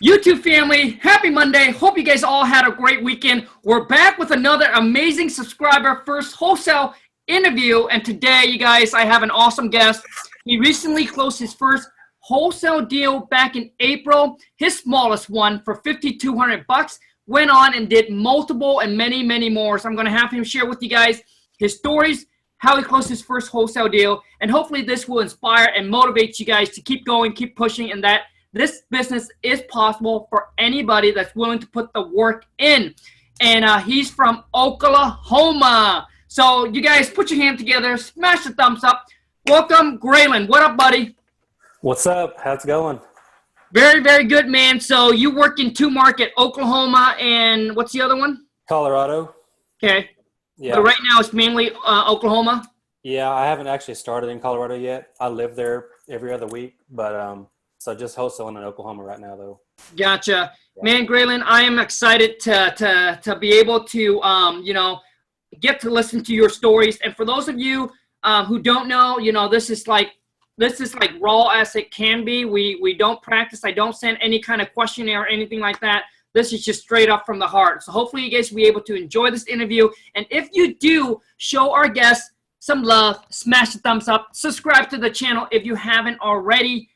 YouTube family, happy Monday. Hope you guys all had a great weekend. We're back with another amazing subscriber first wholesale interview. And today, you guys, I have an awesome guest. He recently closed his first wholesale deal back in April, his smallest one for $5,200. Went on and did multiple and many, many more. So I'm going to have him share with you guys his stories, how he closed his first wholesale deal. And hopefully this will inspire and motivate you guys to keep going, keep pushing, and that this business is possible for anybody that's willing to put the work in. And he's from Oklahoma. So you guys put your hand together, smash the thumbs up. Welcome, Graylan. What up, buddy? What's up? How's it going? Very, very good, man. So you work in two markets, Oklahoma and what's the other one? Colorado. Okay. Yeah. But right now it's mainly Oklahoma? Yeah, I haven't actually started in Colorado yet. I live there every other week, but so just wholesaling in Oklahoma right now, though. Gotcha. Yeah. Man, Graylan, I am excited to be able to, get to listen to your stories. And for those of you who don't know, this is like raw as it can be. We don't practice. I don't send any kind of questionnaire or anything like that. This is just straight up from the heart. So hopefully you guys will be able to enjoy this interview. And if you do, show our guests some love, smash the thumbs up, subscribe to the channel if you haven't already.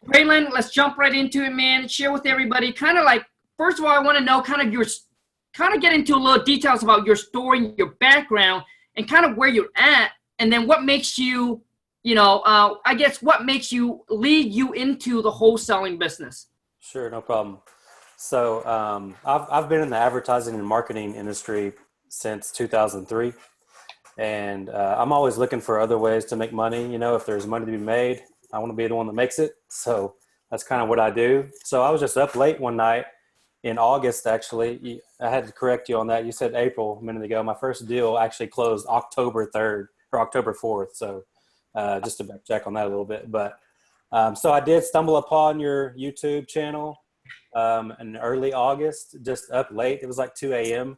Graylan, let's jump right into it, man. Share with everybody kind of like, first of all, I want to know get into a little details about your story, your background, and kind of where you're at. And then what makes you, what makes you lead you into the wholesaling business? Sure, no problem. So I've been in the advertising and marketing industry since 2003. And I'm always looking for other ways to make money. If there's money to be made, I want to be the one that makes it. So that's kind of what I do. So I was just up late one night in August, actually. I had to correct you on that. You said April a minute ago. My first deal actually closed October 3rd or October 4th. So just to check on that a little bit. But so I did stumble upon your YouTube channel in early August, just up late. It was like 2 a.m.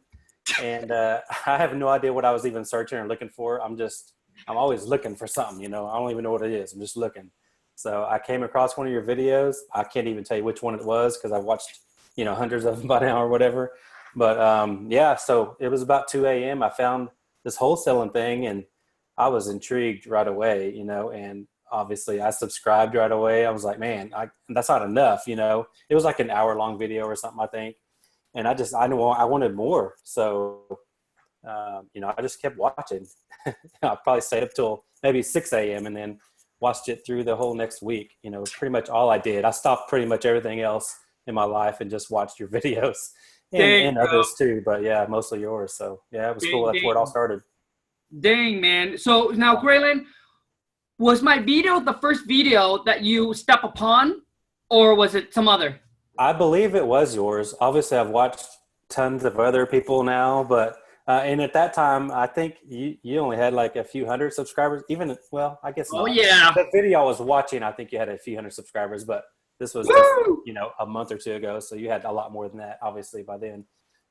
And I have no idea what I was even searching or looking for. I'm always looking for something, I don't even know what it is. I'm just looking. So I came across one of your videos. I can't even tell you which one it was because I've watched, hundreds of them by now or whatever. But so it was about 2 a.m. I found this wholesaling thing and I was intrigued right away, and obviously I subscribed right away. I was like, man, that's not enough, It was like an hour-long video or something, I think. And I wanted more. So, I just kept watching. I probably stayed up till maybe 6 a.m. and then watched it through the whole next week. Pretty much all I did. I stopped pretty much everything else in my life and just watched your videos and others too. But yeah, mostly yours. So yeah, it was cool. That's where it all started. Dang, man. So now, Graylan, was my video the first video that you step upon or was it some other? I believe it was yours. Obviously, I've watched tons of other people now, but and at that time, I think you only had like a few hundred subscribers. I guess not. Oh, yeah. The video I was watching, I think you had a few hundred subscribers, but this was just, a month or two ago, so you had a lot more than that, obviously, by then.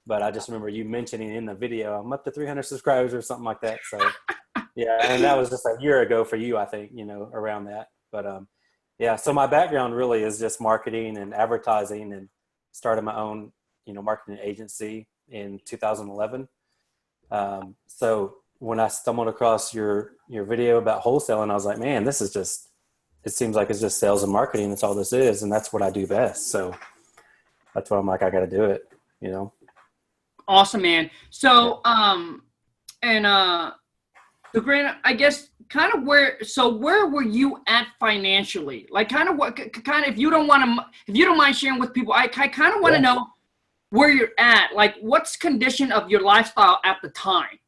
But I just remember you mentioning in the video, I'm up to 300 subscribers or something like that. So, yeah, and that was just a year ago for you, I think, around that. But, yeah, so my background really is just marketing and advertising and started my own, marketing agency in 2011. So when I stumbled across your video about wholesaling, I was like, man, this is just, it seems like it's just sales and marketing. That's all this is. And that's what I do best. So that's why I'm like, I got to do it, Awesome, man. So, so Grant, I guess kind of where were you at financially? Like if you don't mind sharing with people, I kind of want to know where you're at, like what's condition of your lifestyle at the time?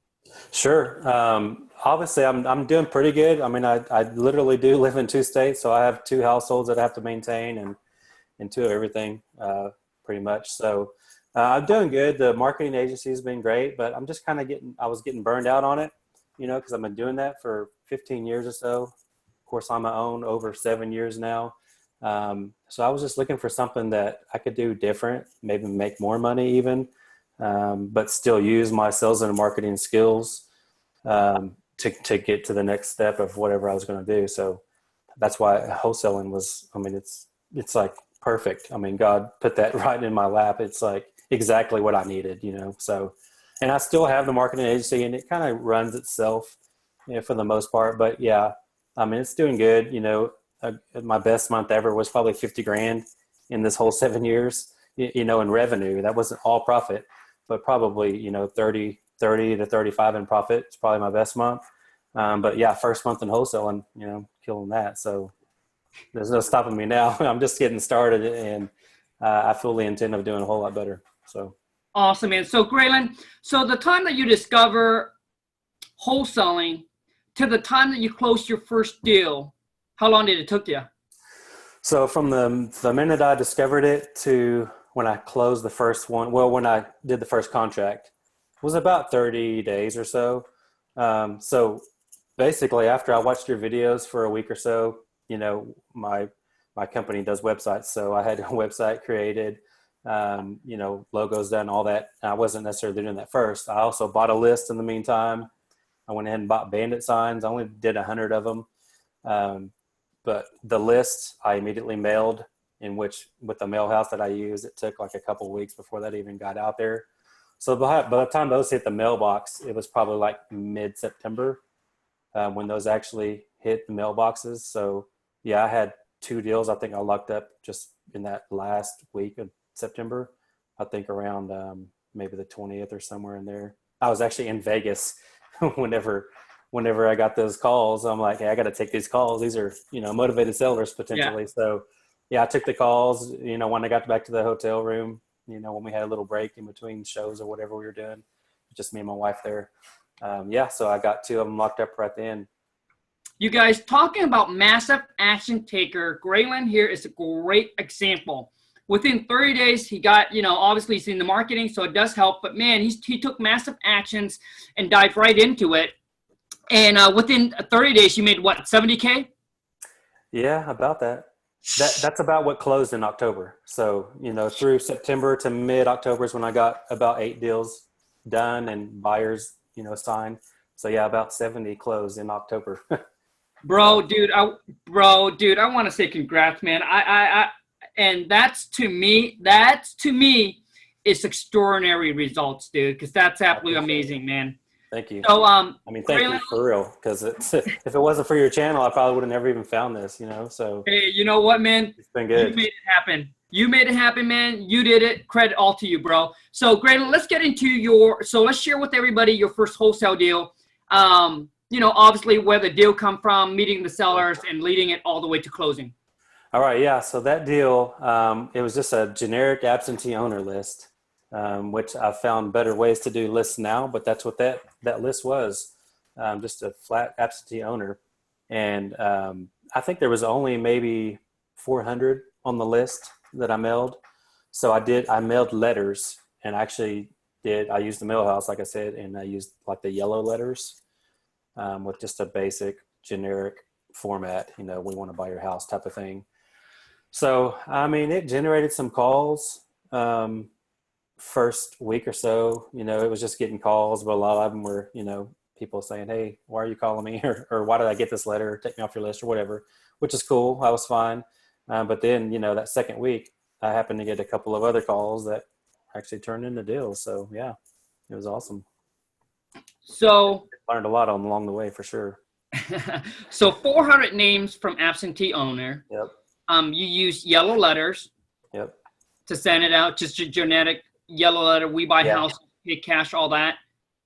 Sure. Obviously I'm doing pretty good. I mean, I literally do live in 2 states, so I have 2 households that I have to maintain and 2 of everything, pretty much. So I'm doing good. The marketing agency has been great, but I'm just kind of I was getting burned out on it, because I've been doing that for 15 years or so. Of course, on my own over 7 years now. So I was just looking for something that I could do different, maybe make more money even, but still use my sales and marketing skills to get to the next step of whatever I was going to do. So that's why wholesaling was, I mean, it's like perfect. I mean, God put that right in my lap. It's like exactly what I needed, so, and I still have the marketing agency and it kind of runs itself, for the most part, but yeah, I mean, it's doing good. My best month ever was probably 50 grand in this whole 7 years, in revenue. That wasn't all profit, but probably, 30 to 35 in profit. It's probably my best month. But yeah, first month in wholesaling, killing that. So there's no stopping me now. I'm just getting started, and I fully intend of doing a whole lot better. So Awesome, man. So Graylan, so the time that you discover wholesaling to the time that you closed your first deal, how long did it took you? So from the minute I discovered it to when I closed the first one, well, when I did the first contract, was about 30 days or so. So basically, after I watched your videos for a week or so, my company does websites, so I had a website created, logos done, all that. I wasn't necessarily doing that first. I also bought a list in the meantime. I went ahead and bought bandit signs. I only did 100 of them. But the list I immediately mailed, with the mail house that I use, it took like a couple of weeks before that even got out there. So by the time those hit the mailbox, it was probably like mid-September when those actually hit the mailboxes. So yeah, I had 2 deals. I think I locked up just in that last week of September. I think around maybe the 20th or somewhere in there. I was actually in Vegas whenever I got those calls. I'm like, hey, I got to take these calls. These are, motivated sellers potentially. Yeah. So yeah, I took the calls, when I got back to the hotel room, when we had a little break in between shows or whatever we were doing, just me and my wife there. So I got 2 of them locked up right then. You guys, talking about massive action taker, Graylan here is a great example. Within 30 days, he got, obviously he's in the marketing, so it does help. But man, he took massive actions and dived right into it. And within 30 days, you made what, 70K? Yeah, about that. That's about what closed in October. So, through September to mid-October is when I got about 8 deals done and buyers, signed. So yeah, about 70 closed in October. Bro, dude, I want to say congrats, man. And that's to me is extraordinary results, dude, because that's absolutely amazing, man. Thank you. So, thank you for real, because if it wasn't for your channel, I probably would have never even found this, So hey, you know what, man? It's been good. You made it happen. You made it happen, man. You did it. Credit all to you, bro. So, Graylan, let's get into let's share with everybody your first wholesale deal. Obviously where the deal come from, meeting the sellers, and leading it all the way to closing. All right, yeah. So that deal, it was just a generic absentee owner list, which I've found better ways to do lists now, but that's what that list was, just a flat absentee owner. And I think there was only maybe 400 on the list that I mailed. So I mailed letters, and I used the mail house, like I said, and I used like the yellow letters with just a basic generic format, we want to buy your house type of thing. So, I mean, it generated some calls first week or so, it was just getting calls, but a lot of them were, people saying, hey, why are you calling me? Or why did I get this letter? Take me off your list or whatever, which is cool. I was fine. But then, that second week, I happened to get a couple of other calls that actually turned into deals. So yeah, it was awesome. So learned a lot along the way for sure. So 400 names from absentee owner. Yep. You use yellow letters. Yep. To send it out, just a genetic yellow letter. We buy house, pay cash, all that.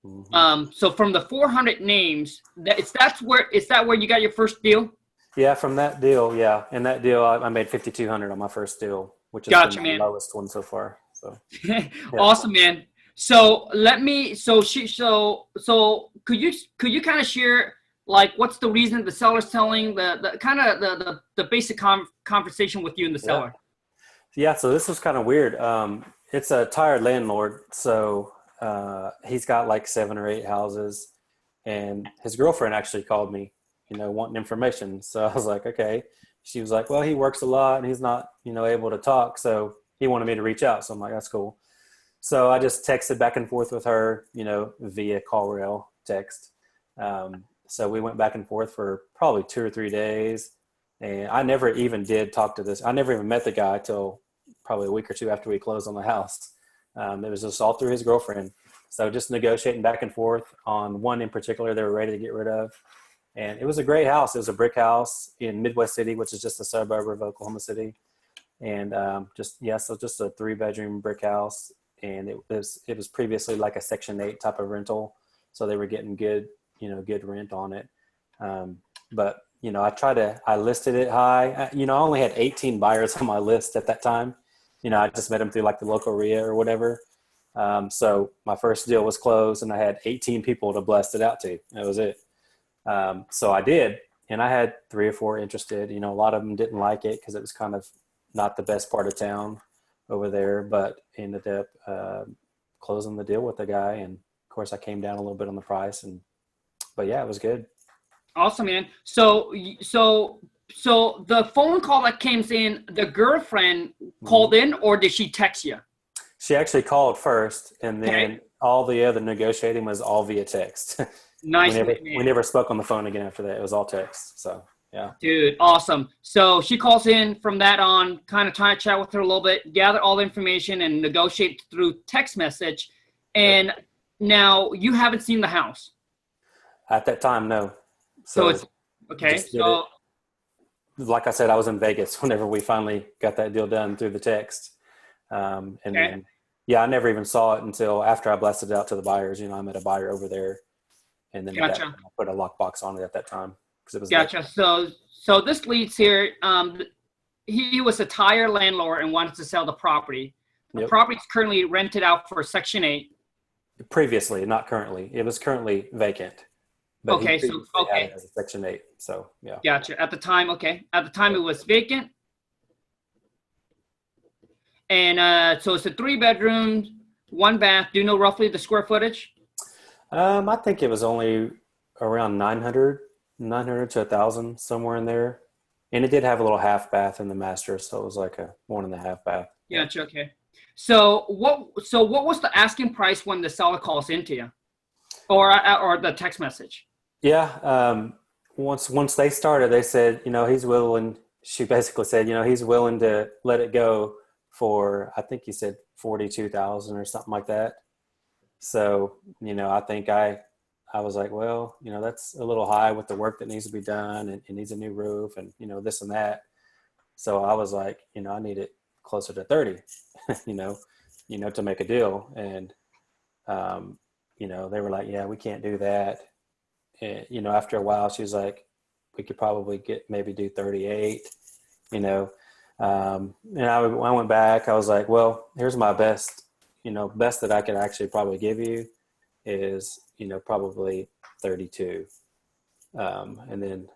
Mm-hmm. So from the 400 names, is that where you got your first deal? Yeah, from that deal, yeah. In that deal, I made $5,200 on my first deal, which is the lowest one so far. So yeah. Awesome, man. So could you kind of share like what's the reason the seller's selling, the kind of the basic conversation with you and the seller? Yeah, so this was kind of weird. It's a tired landlord, so he's got like 7 or 8 houses, and his girlfriend actually called me, wanting information. So I was like, okay. She was like, well, he works a lot and he's not, able to talk. So he wanted me to reach out. So I'm like, that's cool. So I just texted back and forth with her, via call rail text. So we went back and forth for probably 2 or 3 days. And I never even did talk to this. I never even met the guy till probably a week or two after we closed on the house. It was just all through his girlfriend. So just negotiating back and forth on one in particular they were ready to get rid of. And it was a great house. It was a brick house in Midwest City, which is just a suburb of Oklahoma City. And so just a 3-bedroom brick house. And it was previously like a Section 8 type of rental. So they were getting good rent on it. But I listed it high. I only had 18 buyers on my list at that time. I just met them through like the local RIA or whatever. So my first deal was closed and I had 18 people to blast it out to. That was it. So I did, and I had 3 or 4 interested. A lot of them didn't like it because it was kind of not the best part of town over there, but ended up closing the deal with the guy. And of course I came down a little bit on the price, but yeah, it was good. Awesome, man. So the phone call that came in, the girlfriend called in, or did she text you? She actually called first, and then all the other negotiating was all via text. Nice. We never spoke on the phone again after that. It was all text. So yeah. Dude, awesome. So she calls in from that on, kind of trying to chat with her a little bit, gather all the information and negotiate through text message. And now you haven't seen the house. At that time, no. So it's okay. So like I said, I was in Vegas whenever we finally got that deal done through the text. Then, I never even saw it until after I blasted it out to the buyers. I met a buyer over there. And then I put a lockbox on it at that time. It was gotcha. So this leads here. He was a tire landlord and wanted to sell the property. The property is currently rented out for Section 8. Previously, not currently. It was currently vacant. But okay, had it as a Section 8. So yeah. Gotcha. At the time, it was vacant. And so it's a 3-bedroom, 1 bath. Do you know roughly the square footage? I think it was only around 900 to 1,000, somewhere in there. And it did have a little half bath in the master, so it was like a 1.5 bath. Gotcha. Okay. So what was the asking price when the seller calls into you, or the text message? Yeah. Once they started, they said, he's willing. She basically said, he's willing to let it go for, I think he said 42,000 or something like that. So, I think I was like, well, that's a little high with the work that needs to be done, and it needs a new roof and, this and that. So I was like, I need it closer to 30, to make a deal. And, they were like, yeah, we can't do that. And, after a while, she was like, we could probably maybe do 38, and I went back. I was like, well, here's my best that I could actually probably give you is, probably 32. And then,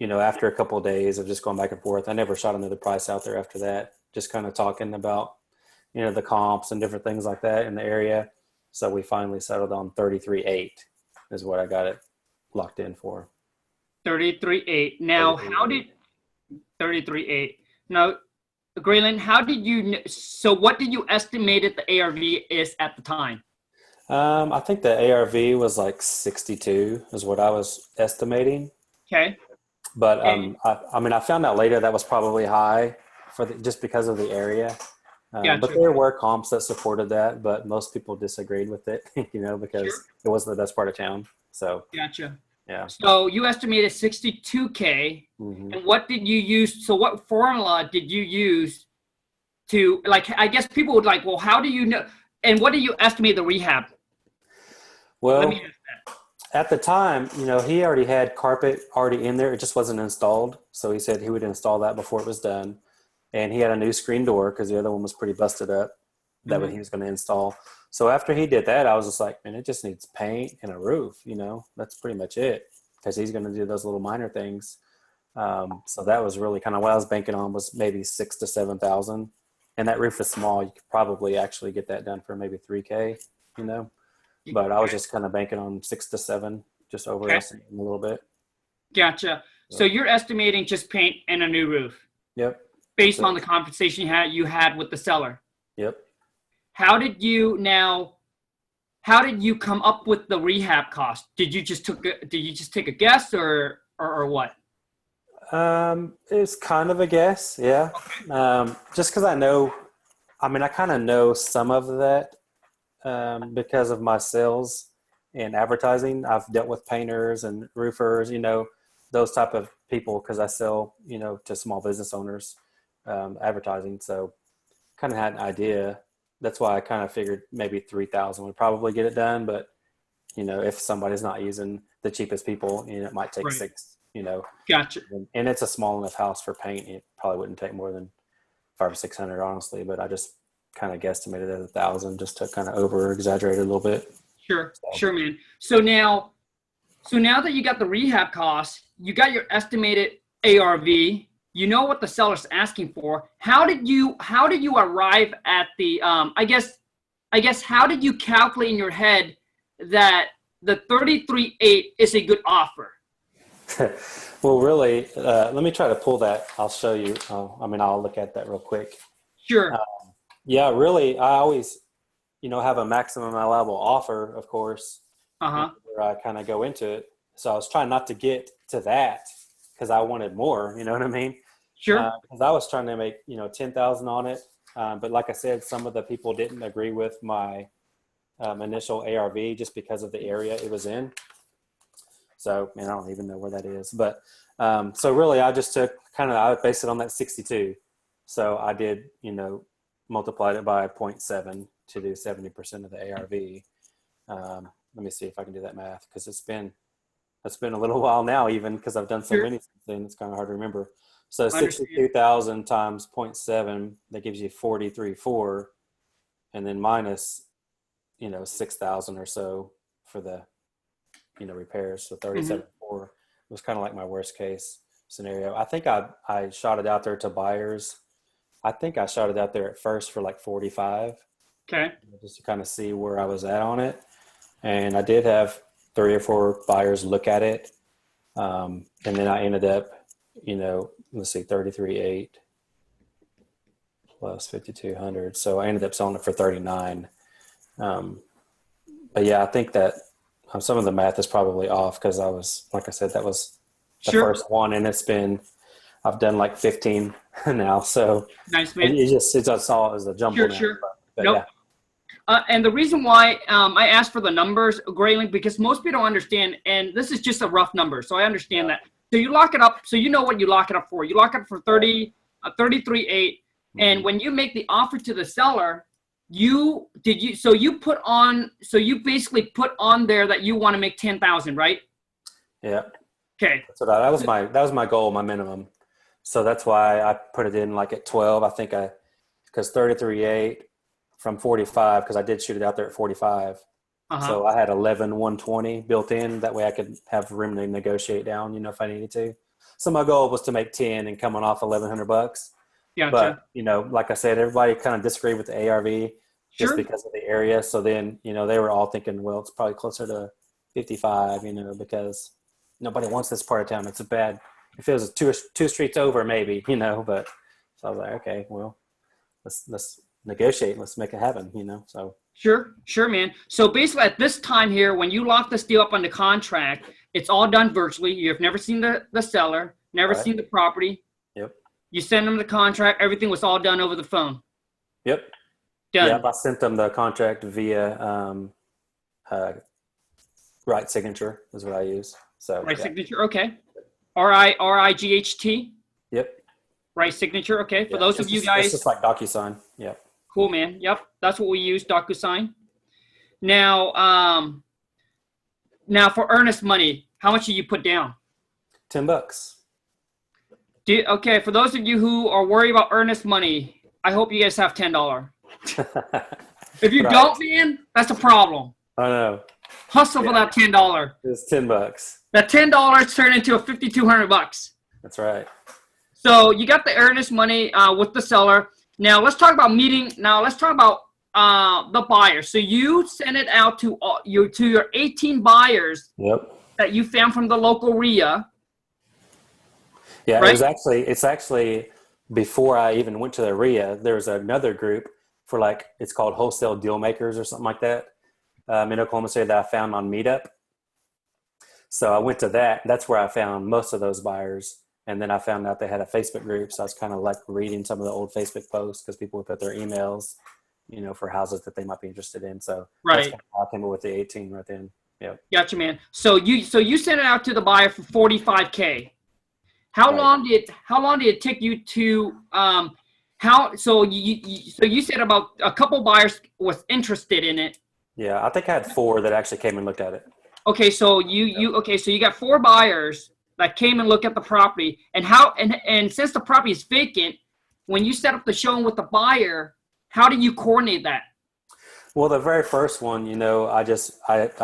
after a couple of days of just going back and forth, I never shot another price out there after that, just kind of talking about, the comps and different things like that in the area. So we finally settled on 33.8 is what I got it locked in for. 33.8. Now, 33.8. Now, Graylan, what did you estimate the ARV is at the time? I think the ARV was like 62 is what I was estimating. Okay. But I found out later that was probably high just because of the area. Gotcha. But there were comps that supported that, but most people disagreed with it, because it wasn't the best part of town. So gotcha. Yeah. So you estimated 62K. Mm-hmm. And what did you use? So what formula did you use to, I guess people would like, well, how do you know? And what do you estimate the rehab? Well, let me ask that. At the time, he already had carpet already in there. It just wasn't installed. So he said he would install that before it was done. And he had a new screen door because the other one was pretty busted up that he was going to install. So after he did that, I was just like, man, it just needs paint and a roof, that's pretty much it, because he's going to do those little minor things. So that was really kind of what I was banking on, was maybe 6,000 to 7,000. And that roof is small. You could probably actually get that done for maybe 3K, but I was just kind of banking on 6 to 7, just overestimating a little bit. Gotcha. So you're estimating just paint and a new roof. Yep. Based on the conversation you had with the seller. Yep. How did you come up with the rehab cost? Did you just take a guess or what? It's kind of a guess. Yeah. Just because I kind of know some of that because of my sales and advertising. I've dealt with painters and roofers, those type of people because I sell, to small business owners advertising. So kind of had an idea. That's why I kind of figured maybe 3,000 would probably get it done. But, if somebody's not using the cheapest people, it might take Right. 6, Gotcha. and it's a small enough house for paint. It probably wouldn't take more than 500 or 600, honestly, but I just kind of guesstimated at 1,000 just to kind of over exaggerate a little bit. Sure, man. So now that you got the rehab costs, you got your estimated ARV, you know what the seller's asking for. How did you arrive at the, I guess, how did you calculate in your head that the 33.8 is a good offer? Well, really, let me try to pull that. I'll show you. I'll look at that real quick. Sure. Yeah, really, I always, have a maximum allowable offer, of course, where I kind of go into it. So I was trying not to get to that because I wanted more, you know what I mean? Sure. Because I was trying to make, 10,000 on it. But like I said, some of the people didn't agree with my initial ARV just because of the area it was in. So, I don't even know where that is. But so really, I just took I based it on that 62. So I did, multiplied it by 0.7 to do 70% of the ARV. Let me see if I can do that math because it's been a little while now, even because I've done so many things. It's kind of hard to remember. So 62,000 times 0.7, that gives you 43.4, and then minus, 6,000 or so for the, repairs. So 37.4 was kind of like my worst case scenario. I think I shot it out there to buyers. I think I shot it out there at first for like 45. Okay. Just to kind of see where I was at on it. And I did have 3 or 4 buyers look at it. And then I ended up, let's see, 33.8 plus 5,200. So I ended up selling it for 39. But yeah, I think that some of the math is probably off because I was, like I said, that was the first one, and I've done like 15 now. So nice, man. It's all as a jumble now. But nope. Yeah. And the reason why I asked for the numbers, Graylan, because most people don't understand, and this is just a rough number, so I understand that. So you lock it up, so you know what you lock it up for. You lock it up for 33.8, and when you make the offer to the seller, you basically put on there that you want to make 10,000, right? Yeah. Okay. So that was my goal, my minimum. So that's why I put it in like at 12. I think because 33.8 from 45, because I did shoot it out there at 45. So I had 11,120 built in. That way I could have room to negotiate down, if I needed to. So my goal was to make 10 and coming off $1,100. Gotcha. But, like I said, everybody kind of disagreed with the ARV just because of the area. So then, they were all thinking, well, it's probably closer to 55, because nobody wants this part of town. It's if it was two streets over, maybe, but so I was like, okay, well, let's negotiate. Let's make it happen, so. Sure, man. So basically at this time here, when you lock this deal up on the contract, it's all done virtually. You've never seen the seller, never seen the property. Yep. You send them the contract. Everything was all done over the phone. Yep. Done. Yep. I sent them the contract via right signature is what I use. So right signature. Okay. RIGHT. Yep. Right signature. Okay. For those of you guys. It's just like DocuSign. Yep. Cool, man. Yep. That's what we use, DocuSign. Now for Earnest Money, how much did you put down? $10. Okay. For those of you who are worried about Earnest Money, I hope you guys have $10. If you don't, man, that's a problem. I know. Hustle for that $10. It's $10. That $10 turned into $5,200. That's right. So you got the Earnest Money with the seller. Now let's talk about the buyer. So you sent it out to your 18 buyers. Yep. That you found from the local RIA. Yeah, right? It's actually before I even went to the RIA, there was another group for it's called Wholesale Deal Makers or something like that in Oklahoma City that I found on Meetup. So I went to that. That's where I found most of those buyers. And then I found out they had a Facebook group. So I was kind of like reading some of the old Facebook posts because people would put their emails, for houses that they might be interested in. So that's kind of how I came up with the 18 right then. Yeah. Gotcha, man. So you sent it out to the buyer for $45K. How long did it take you to so you said about a couple buyers was interested in it? Yeah, I think I had 4 that actually came and looked at it. Okay, so you got 4 buyers that came and looked at the property, and since the property is vacant, when you set up the showing with the buyer, how do you coordinate that? Well, the very first one, I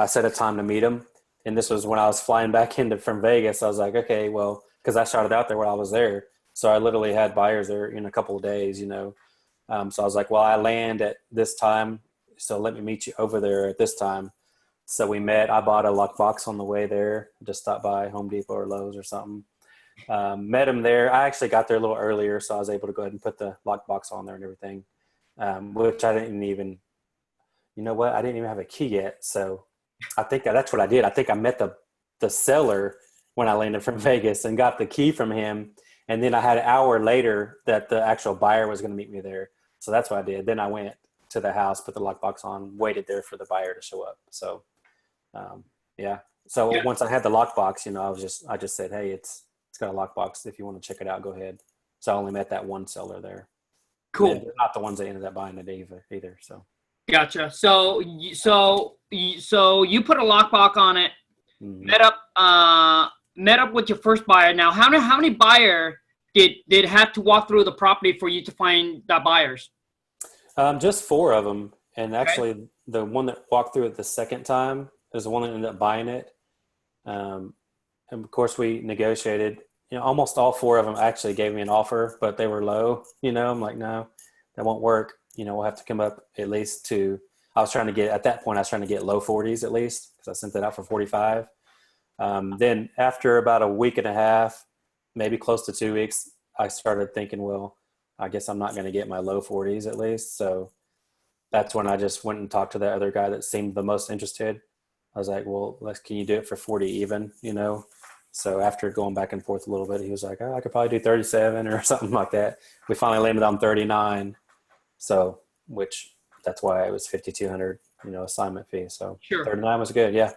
set a time to meet him, and this was when I was flying back from Vegas. I was like, okay, well, because I started out there when I was there, so I literally had buyers there in a couple of days, So I was like, well, I land at this time, so let me meet you over there at this time. So we met. I bought a lockbox on the way there. Just stopped by Home Depot or Lowe's or something. Met him there. I actually got there a little earlier, so I was able to go ahead and put the lockbox on there and everything, which I didn't even, I didn't even have a key yet. So I think that's what I did. I think I met the seller when I landed from Vegas and got the key from him. And then I had an hour later that the actual buyer was going to meet me there. So that's what I did. Then I went to the house, put the lockbox on, waited there for the buyer to show up. So once I had the lockbox, I just said, hey, it's got a lockbox. If you want to check it out, go ahead. So I only met that one seller there. Cool. They're not the ones that ended up buying it either. So. Gotcha. So you put a lockbox on it, met up with your first buyer. Now, how many buyer did have to walk through the property for you to find that buyers? Just 4 of them. And actually the one that walked through it the second time is the one that ended up buying it. And of course we negotiated, almost all 4 of them actually gave me an offer, but they were low, I'm like, no, that won't work. We'll have to come up at least to, at that point I was trying to get low 40s at least, because I sent that out for 45. Then after about a week and a half, maybe close to 2 weeks, I started thinking, well, I guess I'm not going to get my low 40s at least. So that's when I just went and talked to the other guy that seemed the most interested. I was like, well, can you do it for 40 even, So after going back and forth a little bit, he was like, I could probably do 37 or something like that. We finally landed on 39. So, that's why it was $5,200, assignment fee. So sure. 39 was good. Yeah.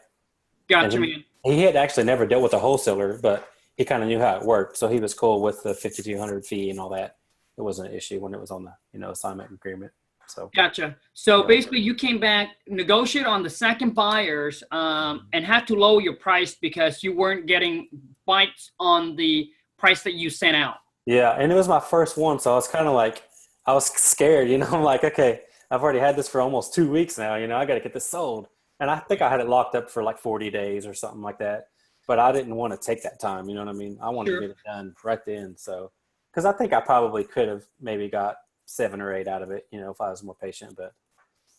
Gotcha, man. He had actually never dealt with a wholesaler, but he kind of knew how it worked. So he was cool with the $5,200 fee and all that. It wasn't an issue when it was on the, assignment agreement. So gotcha. So basically you came back, negotiated on the second buyers, and had to lower your price because you weren't getting bites on the price that you sent out. Yeah. And it was my first one. So I was kind of like, I was scared, I'm like, okay, I've already had this for almost 2 weeks now, I got to get this sold. And I think I had it locked up for like 40 days or something like that, but I didn't want to take that time. You know what I mean? I wanted to get it done right then. So, cause I think I probably could have maybe got 7 or 8 out of it, if I was more patient, but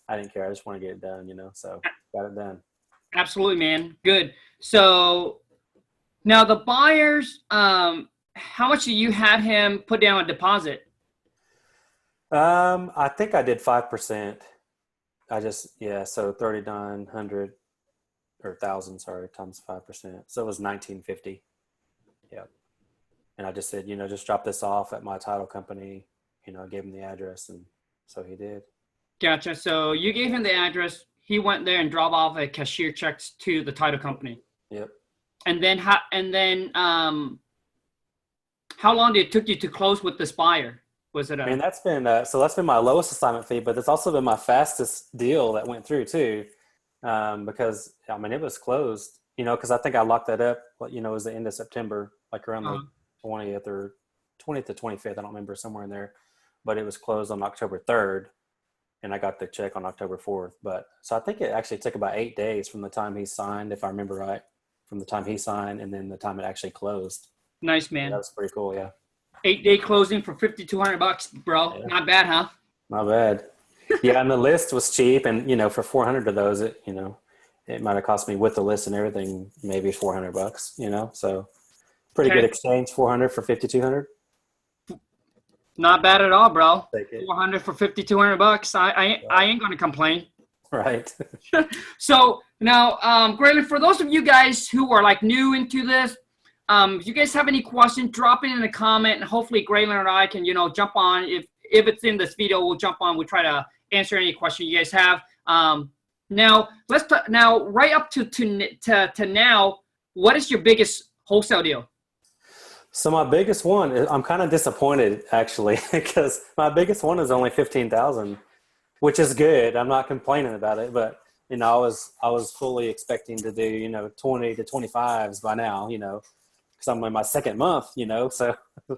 I didn't care. I just want to get it done, so got it done. Absolutely, man. Good. So now the buyers, how much do you had him put down a deposit? I think I did 5%. So 3,900 or 1,000, times 5%. So it was 1,950. Yeah. And I just said, just drop this off at my title company. I gave him the address, and so he did. Gotcha. So you gave him the address. He went there and dropped off a cashier checks to the title company. Yep. And then how long did it took you to close with this buyer? Was it? That's been my lowest assignment fee, but it's also been my fastest deal that went through too, because it was closed. Because I think I locked that up. It was the end of September, like around the 20th or 20th to 25th. I don't remember, somewhere in there, but it was closed on October 3rd, and I got the check on October 4th. But so I think it actually took about 8 days from the time he signed, if I remember right, from the time he signed and then the time it actually closed. Nice, man. That was pretty cool. Yeah. 8-day closing for $5,200, bro. Yeah. Not bad, huh? Not bad. Yeah, and the list was cheap, and for 400 of those, it might have cost me with the list and everything maybe $400. So pretty good exchange. 400 for 5,200. Not bad at all, bro. 400 for $5,200. I ain't gonna complain. Right. So now, Graylan, for those of you guys who are like new into this, if you guys have any questions, drop it in the comment, and hopefully Graylan and I can, jump on. If it's in this video, we'll jump on. We'll try to answer any question you guys have. Now let's now right up to now. What is your biggest wholesale deal? So my biggest one, I'm kind of disappointed actually, because my biggest one is only 15,000, which is good. I'm not complaining about it, but I was fully expecting to do 20 to 25s by now, because I'm in my second month, so I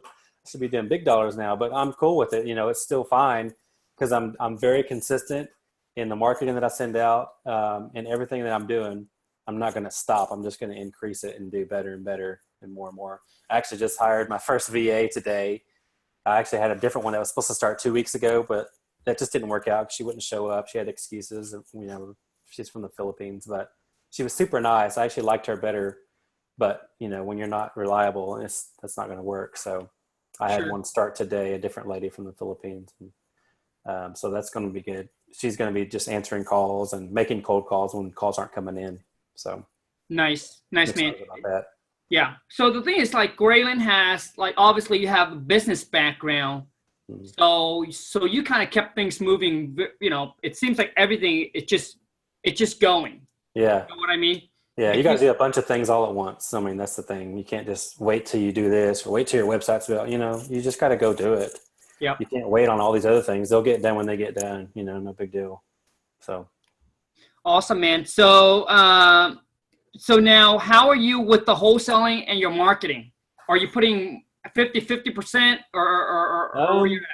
should be doing big dollars now. But I'm cool with it. It's still fine because I'm very consistent in the marketing that I send out, and everything that I'm doing. I'm not going to stop. I'm just going to increase it and do better and better and more. I actually just hired my first VA today. I actually had a different one that was supposed to start 2 weeks ago, but that just didn't work out. She wouldn't show up. She had excuses. She's from the Philippines, but she was super nice. I actually liked her better. But, when you're not reliable, that's not going to work. So I had one start today, a different lady from the Philippines. And, so that's going to be good. She's going to be just answering calls and making cold calls when calls aren't coming in. So nice, man. About that. Yeah. So the thing is, Graylan has, obviously you have a business background. Mm-hmm. So you kind of kept things moving. It seems like everything, it's just going. Yeah. You know what I mean? Yeah. You got to do a bunch of things all at once. I mean, that's the thing. You can't just wait till you do this or wait till your website's built. You just got to go do it. Yeah. You can't wait on all these other things. They'll get done when they get done. No big deal. So. Awesome, man. So now how are you with the wholesaling and your marketing? Are you putting 50% or where are you at?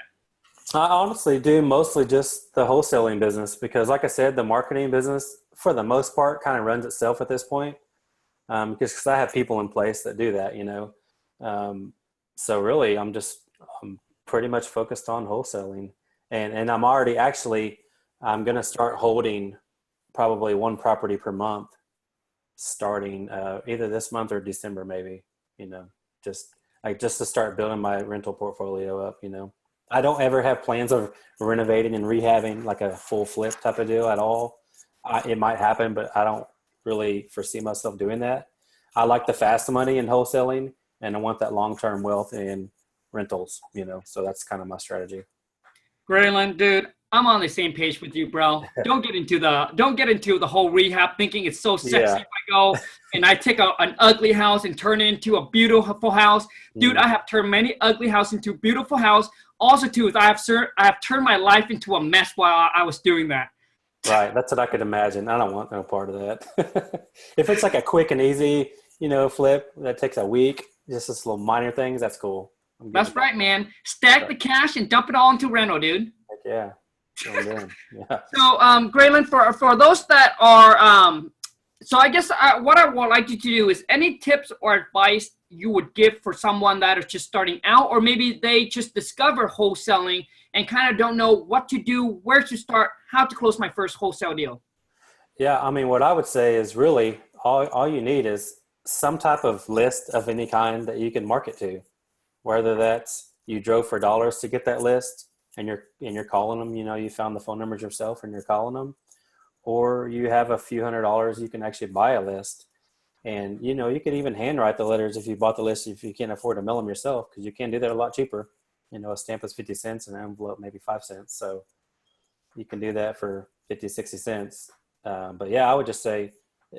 I honestly do mostly just the wholesaling business because, like I said, the marketing business, for the most part, kind of runs itself at this point, because I have people in place that do that, so really I'm pretty much focused on wholesaling, and I'm already I'm going to start holding probably one property per month starting either this month or December, maybe, just to start building my rental portfolio up. I don't ever have plans of renovating and rehabbing like a full flip type of deal at all. It might happen, but I don't really foresee myself doing that. I like the fast money in wholesaling, and I want that long-term wealth in rentals, so that's kind of my strategy. Graylan, dude, I'm on the same page with you, bro. Don't get into the whole rehab thinking it's so sexy. Yeah. If I go and I take an ugly house and turn it into a beautiful house. Dude, I have turned many ugly houses into a beautiful house. Also, too, is I have turned my life into a mess while I was doing that. Right. That's what I could imagine. I don't want no part of that. If it's like a quick and easy, flip that takes a week, just this little minor things, that's cool. That's right, man. Stack the cash and dump it all into rental, dude. Heck yeah. Yeah. So, Graylan, for those that are, so I guess what I would like you to do is any tips or advice you would give for someone that is just starting out, or maybe they just discover wholesaling and kind of don't know what to do, where to start, how to close my first wholesale deal. Yeah. I mean, what I would say is really all you need is some type of list of any kind that you can market to, whether that's you drove for dollars to get that list, and you're calling them, you found the phone numbers yourself and you're calling them, or you have a few $100s, you can actually buy a list, and you can even handwrite the letters if you bought the list, if you can't afford to mail them yourself, because you can do that a lot cheaper. A stamp is 50 cents, an envelope maybe 5 cents, so you can do that for 50, 60 cents. But yeah, I would just say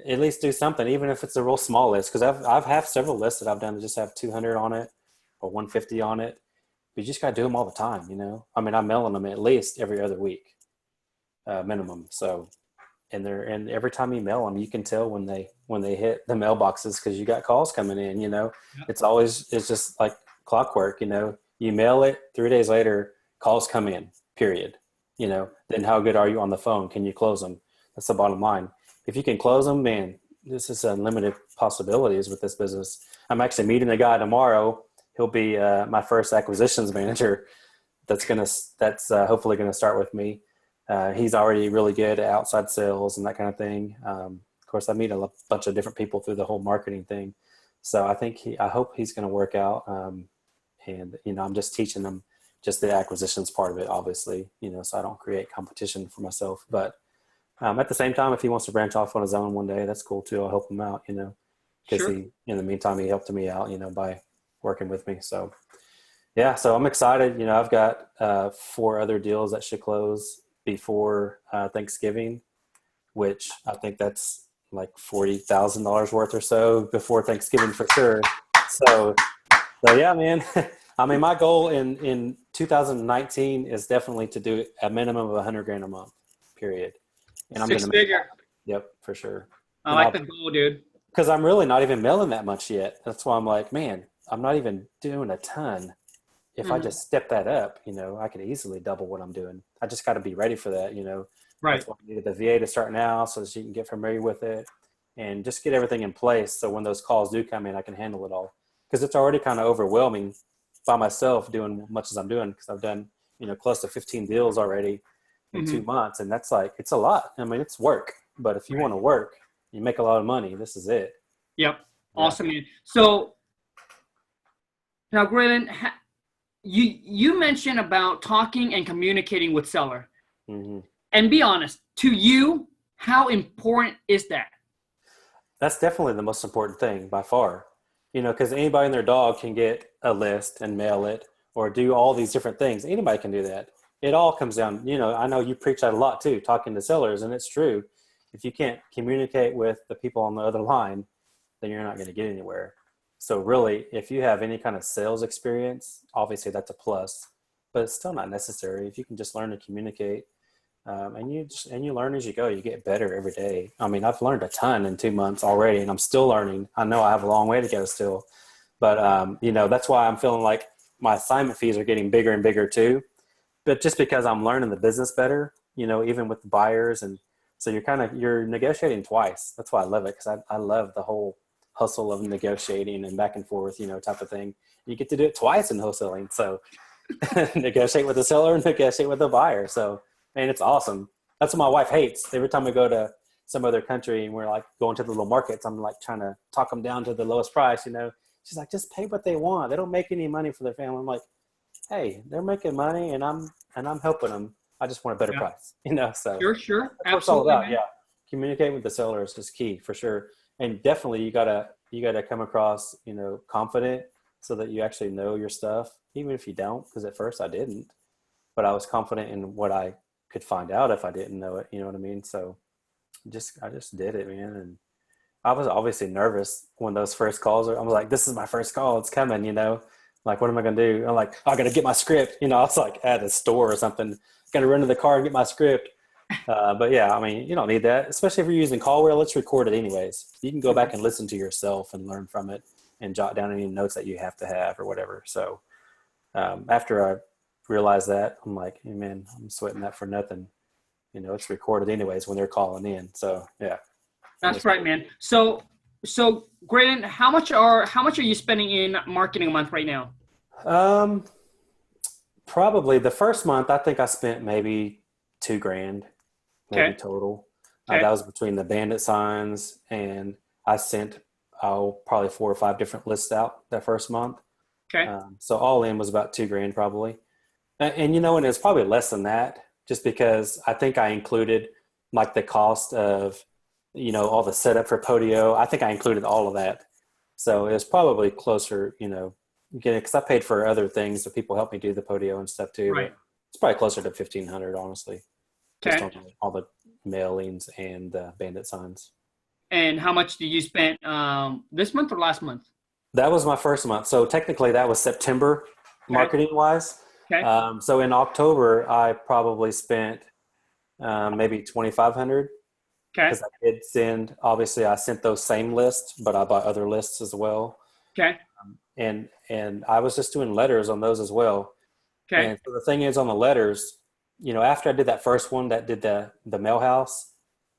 at least do something, even if it's a real small list, because I've had several lists that I've done that just have 200 on it or 150 on it. But you just got to do them all the time, I mean, I'm mailing them at least every other week, minimum. So, and every time you mail them, you can tell when they hit the mailboxes, because you got calls coming in. Yep. It's just like clockwork. You mail it, 3 days later, calls come in. Period. Then how good are you on the phone? Can you close them? That's the bottom line. If you can close them, man, this is unlimited possibilities with this business. I'm actually meeting a guy tomorrow. He'll be my first acquisitions manager. That's hopefully going to start with me. He's already really good at outside sales and that kind of thing. Of course, I meet a bunch of different people through the whole marketing thing. So I hope he's going to work out. And I'm just teaching them just the acquisitions part of it, obviously, so I don't create competition for myself. But at the same time, if he wants to branch off on his own one day, that's cool too. I'll help him out, because Sure. in the meantime, he helped me out, by working with me. So yeah, so I'm excited. I've got 4 other deals that should close before Thanksgiving, which I think that's like $40,000 worth or so before Thanksgiving for sure. So yeah, man. I mean, my goal in 2019 is definitely to do a minimum of 100 grand a month, period. And I'm going Six to make that. figure. Yep, for sure. I And like the goal, dude. because I'm really not even mailing that much yet. That's why I'm like, man, I'm not even doing a ton. If I Mhm. just step that up, I could easily double what I'm doing. I just got to be ready for that. Right. That's why I needed the VA to start now so that you can get familiar with it and just get everything in place. So when those calls do come in, I can handle it all, because it's already kind of overwhelming by myself doing as much as I'm doing. Cause I've done, close to 15 deals already in 2 Mhm. months. And that's like, it's a lot. I mean, it's work, but if you Right. want to work, you make a lot of money. This is it. Yep. Yeah. Awesome, man. So now, Graylan, you mentioned about talking and communicating with seller. Mm-hmm. And be honest, to you, how important is that? That's definitely the most important thing by far, because anybody and their dog can get a list and mail it or do all these different things. Anybody can do that. It all comes down, I know you preach that a lot too, talking to sellers, and it's true. If you can't communicate with the people on the other line, then you're not going to get anywhere. So really, if you have any kind of sales experience, obviously that's a plus, but it's still not necessary. If you can just learn to communicate, and you learn as you go. You get better every day. I mean, I've learned a ton in 2 months already, and I'm still learning. I know I have a long way to go still, but that's why I'm feeling like my assignment fees are getting bigger and bigger too. But just because I'm learning the business better, even with the buyers, and so you're negotiating twice. That's why I love it, because I love the whole hustle of negotiating and back and forth, type of thing. You get to do it twice in wholesaling. So negotiate with the seller and negotiate with the buyer. So, man, it's awesome. That's what my wife hates. Every time we go to some other country and we're like going to the little markets, I'm like trying to talk them down to the lowest price, She's like, just pay what they want. They don't make any money for their family. I'm like, hey, they're making money and I'm helping them. I just want a better Yeah. price, So Sure. that's what it's all Absolutely, about. man. Yeah. Communicate with the seller is just key for sure. And definitely you gotta come across, confident, so that you actually know your stuff, even if you don't, because at first I didn't, but I was confident in what I could find out if I didn't know it. You know what I mean? So I just did it, man. And I was obviously nervous when those first calls I was like, this is my first call. It's coming, like, what am I going to do? I'm like, I got to get my script. I was like at a store or something, got to run to the car and get my script. But yeah, I mean, you don't need that, especially if you're using Callware. Let's record it anyways. You can go back and listen to yourself and learn from it and jot down any notes that you have to have or whatever. So after I realized that, I'm like, hey, man, I'm sweating that for nothing. It's recorded anyways when they're calling in. So yeah. That's right, man. So Graylan, how much are you spending in marketing a month right now? Um, Probably the first month, I think I spent maybe 2 grand, maybe Okay. total. Okay. That was between the bandit signs, and I sent probably 4 or 5 different lists out that first month. Okay. So all in was about 2 grand probably. And it's probably less than that, just because I think I included like the cost of, all the setup for Podio. I think I included all of that. So it was probably closer, because I paid for other things, so people helped me do the Podio and stuff too. Right. But it's probably closer to 1,500, honestly, just Okay. on all the mailings and bandit signs. And how much did you spend this month or last month? That was my first month. So technically that was September Okay. marketing wise. Okay. So in October, I probably spent maybe 2,500, Okay. because I did obviously I sent those same lists, but I bought other lists as well. Okay. And I was just doing letters on those as well. Okay. And so the thing is on the letters, after I did that first one that did the mail house,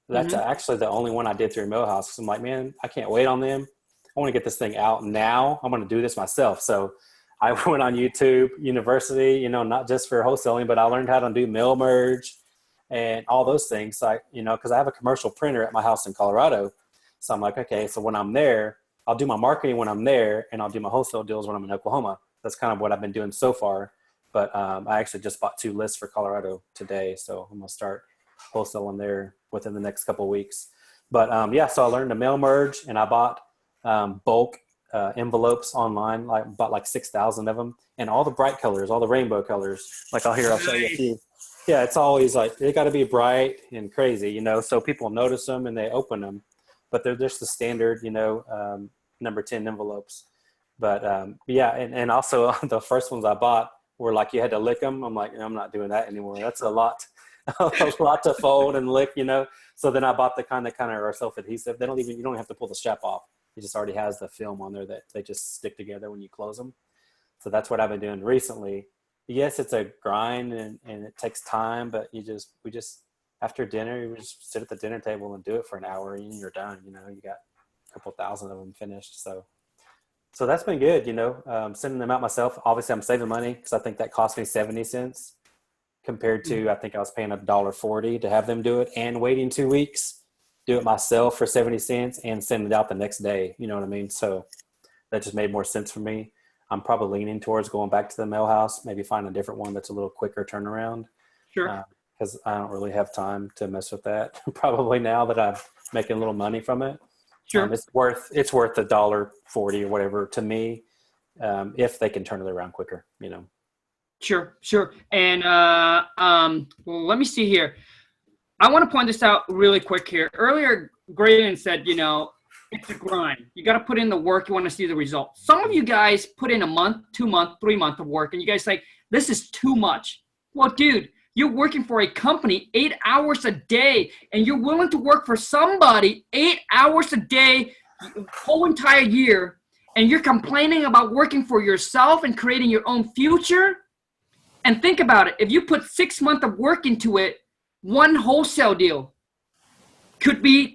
that's Mm-hmm. actually the only one I did through mail house. I'm like, man, I can't wait on them. I want to get this thing out now. I'm going to do this myself. So I went on YouTube University, not just for wholesaling, but I learned how to do mail merge and all those things. Like, because I have a commercial printer at my house in Colorado. So I'm like, okay, so when I'm there, I'll do my marketing when I'm there, and I'll do my wholesale deals when I'm in Oklahoma. That's kind of what I've been doing so far. But I actually just bought 2 lists for Colorado today. So I'm going to start wholesaling there within the next couple of weeks. But yeah, so I learned to mail merge, and I bought bulk envelopes online, like bought like 6,000 of them, and all the bright colors, all the rainbow colors. Like I'll show you a few. Yeah, it's always like they got to be bright and crazy, you know, so people notice them and they open them. But they're just the standard, you know, number 10 envelopes. But yeah, and also the first ones I bought were like you had to lick them. I'm like, I'm not doing that anymore. That's a lot, a lot to fold and lick, you know. So then I bought the kind that are self-adhesive. You don't have to pull the strap off. It just already has the film on there that they just stick together when you close them. So that's what I've been doing recently. Yes, it's a grind and it takes time, but we just after dinner, we just sit at the dinner table and do it for an hour and you're done. You know, you got a couple thousand of them finished. So that's been good, you know, sending them out myself. Obviously I'm saving money because I think that cost me 70 cents compared to, I think I was paying $1.40 to have them do it and waiting 2 weeks, do it myself for 70 cents and send it out the next day. You know what I mean? So that just made more sense for me. I'm probably leaning towards going back to the mail house, maybe find a different one that's a little quicker turnaround. Sure. Because I don't really have time to mess with that. Probably now that I'm making a little money from it. Sure. It's worth $1.40 or whatever to me, if they can turn it around quicker, you know. Sure. And well, let me see here. I want to point this out really quick here. Earlier, Graylan said, you know, it's a grind. You got to put in the work. You want to see the results. Some of you guys put in a month, 2 months, 3 months of work, and you guys say, this is too much. Well, dude, you're working for a company 8 hours a day, and you're willing to work for somebody 8 hours a day, whole entire year, and you're complaining about working for yourself and creating your own future. And think about it. If you put 6 months of work into it, one wholesale deal could be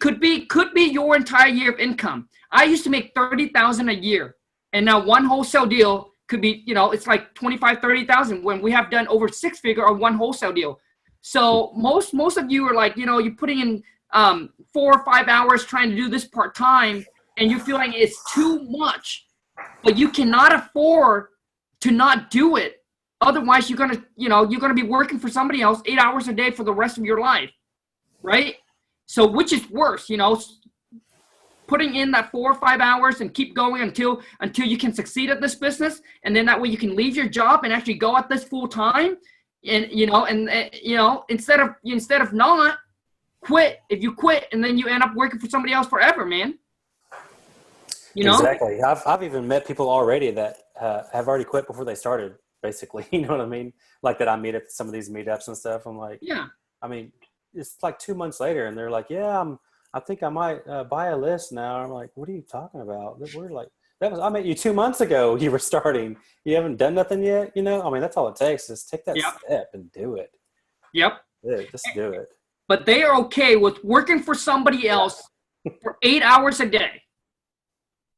your entire year of income. I used to make $30,000 a year, and now one wholesale deal could be, you know, it's like 25, 30,000 when we have done over 6-figure on one wholesale deal. So most of you are like, you know, you're putting in 4 or 5 hours trying to do this part-time, and you feel like it's too much, but you cannot afford to not do it. Otherwise, you're gonna be working for somebody else 8 hours a day for the rest of your life, right? So which is worse, you know, putting in that 4 or 5 hours and keep going until you can succeed at this business, and then that way you can leave your job and actually go at this full time, and you know, instead of not quit. If you quit and then you end up working for somebody else forever, man. You know? Exactly. I've even met people already that have already quit before they started. Basically, you know what I mean? Like that I meet at some of these meetups and stuff. I'm like, yeah. I mean, it's like 2 months later and they're like, yeah, I think I might buy a list now. I'm like, what are you talking about? We're like, I met you 2 months ago. You were starting. You haven't done nothing yet. You know, I mean, that's all it takes is take that step and do it. Yep. Just do it. But they are okay with working for somebody else for 8 hours a day.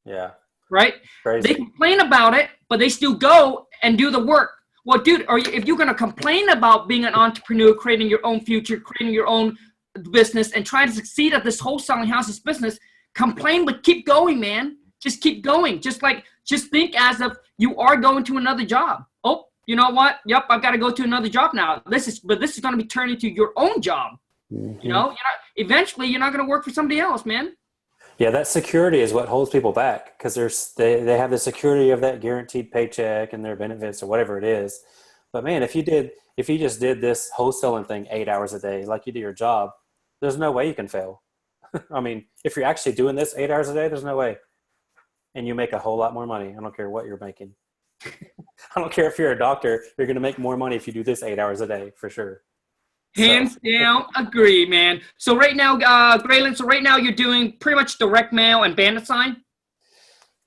Yeah. Right? Crazy. They complain about it, but they still go and do the work. Well, dude, if you're going to complain about being an entrepreneur, creating your own future, creating your own business, and trying to succeed at this wholesaling house's business, complain, but keep going, man. Just keep going. Just think as if you are going to another job. Oh, you know what? Yep, I've got to go to another job now. This is going to be turned into your own job. Mm-hmm. You know, eventually you're not going to work for somebody else, man. Yeah, that security is what holds people back because they have the security of that guaranteed paycheck and their benefits or whatever it is. But man, if you just did this wholesaling thing 8 hours a day like you do your job, there's no way you can fail. I mean, if you're actually doing this 8 hours a day, there's no way. And you make a whole lot more money. I don't care what you're making. I don't care if you're a doctor, you're going to make more money if you do this 8 hours a day for sure. Hands down, agree, man. So right now, Graylan, you're doing pretty much direct mail and bandit sign?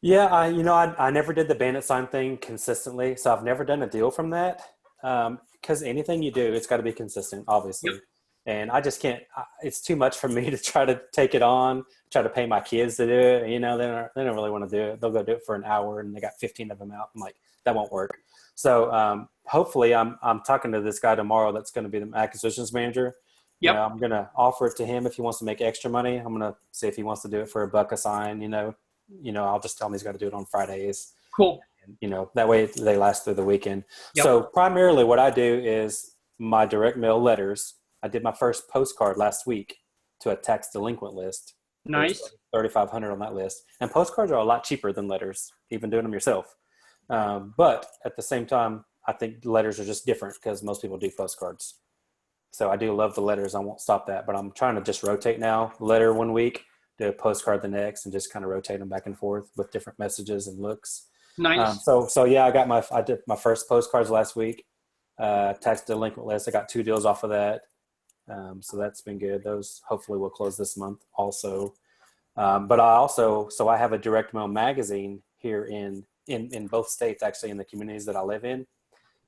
Yeah, I never did the bandit sign thing consistently, so I've never done a deal from that. Because anything you do, it's got to be consistent, obviously. Yep. And I just can't. It's too much for me to try to take it on, try to pay my kids to do it. You know, they don't really want to do it. They'll go do it for an hour, and they got 15 of them out. I'm like, that won't work. So hopefully, I'm talking to this guy tomorrow. That's going to be the acquisitions manager. Yep. You know, I'm going to offer it to him if he wants to make extra money. I'm going to see if he wants to do it for $1 a sign. You know, I'll just tell him he's got to do it on Fridays. Cool. And, you know, that way they last through the weekend. Yep. So primarily, what I do is my direct mail letters. I did my first postcard last week to a tax delinquent list. Nice. $3,500 on that list. And postcards are a lot cheaper than letters, even doing them yourself. But at the same time, I think letters are just different because most people do postcards. So I do love the letters. I won't stop that, but I'm trying to just rotate now. Letter one week, do a postcard the next, and just kind of rotate them back and forth with different messages and looks. Nice. So yeah, I did my first postcards last week. Tax delinquent list. I got 2 deals off of that. So that's been good. Those hopefully will close this month also. But I have a direct mail magazine here in both states, actually, in the communities that I live in.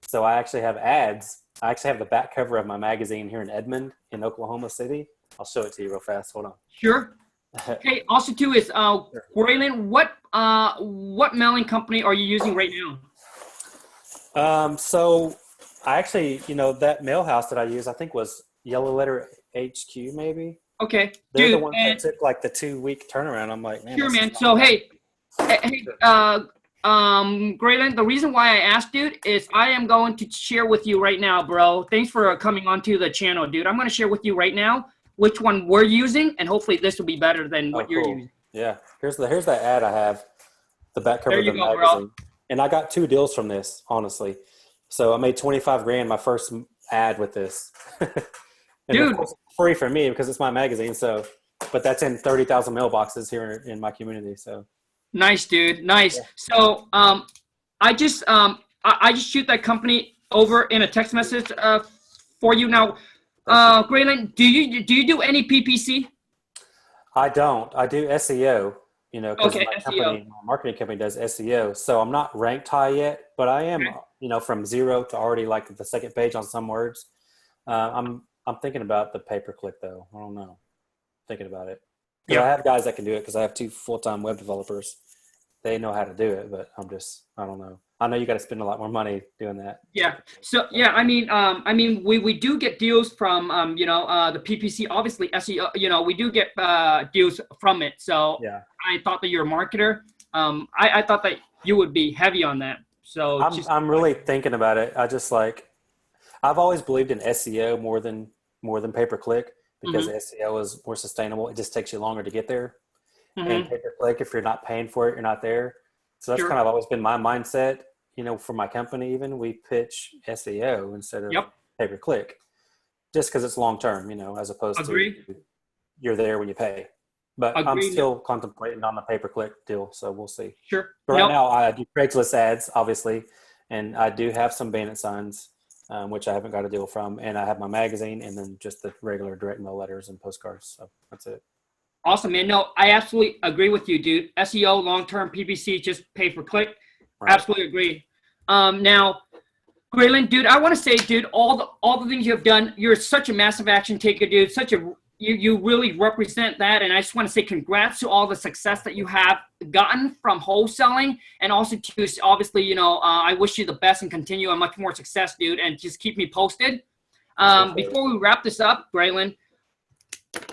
So I actually have ads. I actually have the back cover of my magazine here in Edmond in Oklahoma City. I'll show it to you real fast. Hold on. Sure. Okay. Also, too, is Graylan, what mailing company are you using right now? So I actually, that mail house that I use, I think was Yellow Letter HQ, maybe. Okay. They're Dude, the ones that took like the 2-week turnaround. I'm like, man. Sure, man. So, hey, Graylan, the reason why I asked, dude, is I am going to share with you right now, bro. Thanks for coming onto the channel, dude. I'm going to share with you right now which one we're using, and hopefully this will be better than what you're using. Yeah. Here's that ad I have, the back cover of the magazine. Bro. And I got 2 deals from this, honestly. So I made $25,000 my first ad with this. And dude, of course, it's free for me because it's my magazine. So, but that's in 30,000 mailboxes here in my community. So. Nice, dude. Nice. Yeah. So, I just shoot that company over in a text message for you now. Graylan, do you do any PPC? I don't. I do SEO. Because my marketing company does SEO. So I'm not ranked high yet, but I am. Okay. From 0 to already like the second page on some words. I'm thinking about the pay-per-click though. I don't know. Thinking about it. Yeah, I have guys that can do it because I have 2 full-time web developers. They know how to do it, but I don't know. I know you got to spend a lot more money doing that. Yeah. So yeah, I mean, we do get deals from the PPC, obviously SEO. We do get deals from it. So yeah, I thought that you're a marketer. I thought that you would be heavy on that. So I'm really thinking about it. I've always believed in SEO more than pay-per-click because SEO is more sustainable. It just takes you longer to get there. And pay-per-click, if you're not paying for it, you're not there. So that's kind of always been my mindset. For my company, even we pitch SEO instead of pay-per-click, just because it's long-term, as opposed to you're there when you pay. But I'm still contemplating on the pay-per-click deal, so we'll see. Sure. But right now, I do Craigslist ads, obviously, and I do have some bandit signs, which I haven't got a deal from, and I have my magazine, and then just the regular direct mail letters and postcards. So that's it. Awesome, man. No, I absolutely agree with you, dude. SEO, long-term, PPC, just pay per click. Right. Absolutely agree. Now, Graylan, dude, I want to say, dude, all the things you have done, you're such a massive action taker, dude. You really represent that, and I just want to say congrats to all the success that you have gotten from wholesaling, and also to obviously, I wish you the best and continue on much more success, dude, and just keep me posted. Before we wrap this up, Graylan,